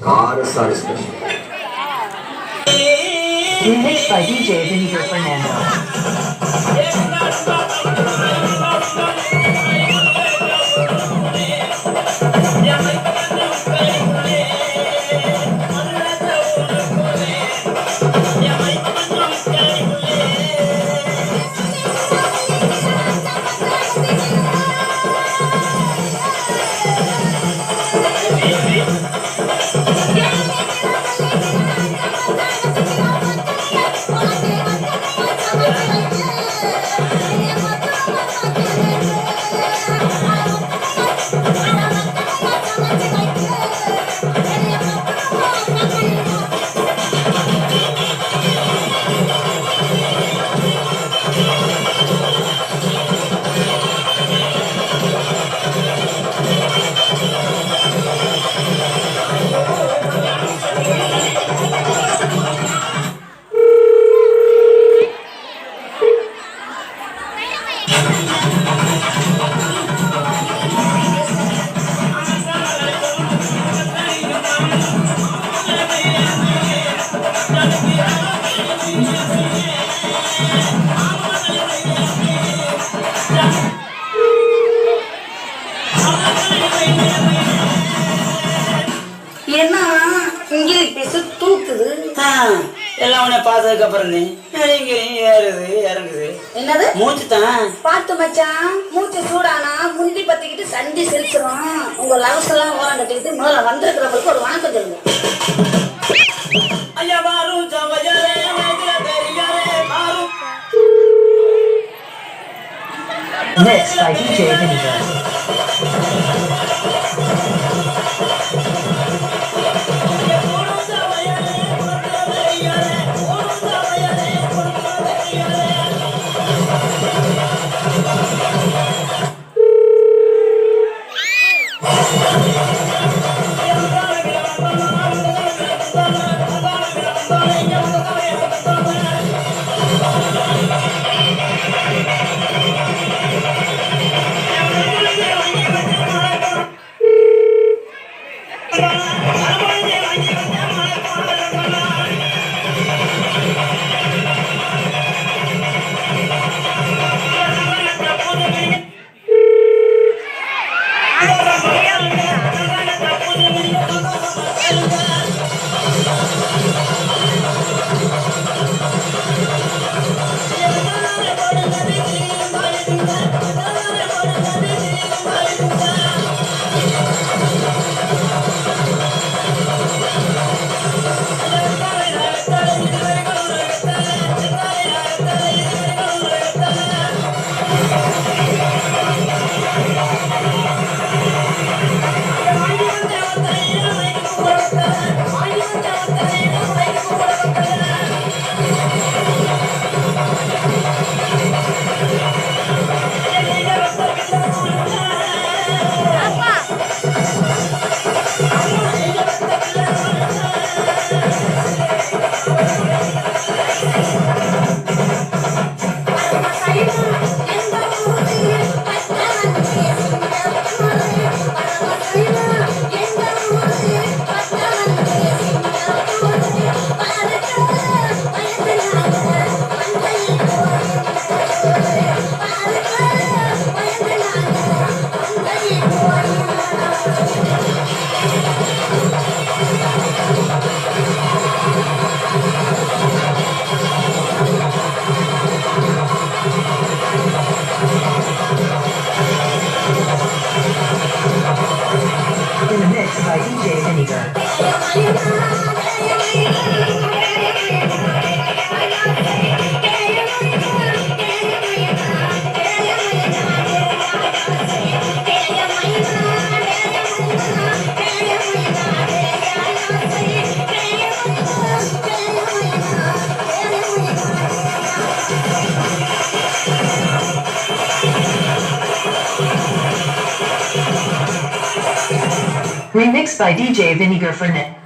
Karasari special. Remixed by DJ Vinegar Fernando. என்ன English பேச தூக்குது. எல்லாம் உன்னை பார்த்ததுக்கு அப்புறம் ஏறுது இறங்குது. என்னது மூச்சு தான் பார்த்து மச்சான், மூச்சு சூடானா முந்தி பத்திக்கிட்டு சண்டி செலுத்துறோம். உங்க லவ்ஸ் எல்லாம் ஓரம் கட்டிக்கிட்டு முதல்ல வந்திருக்கிறவங்களுக்கு ஒரு வணக்கம் சொல்லுங்க. ஐயா மாறும் சமையலே பெரியாரே மாறும். Mixed by DJ Vinegar. In the mix by DJ Vinegar. Remixed by DJ Vinegar Fernet.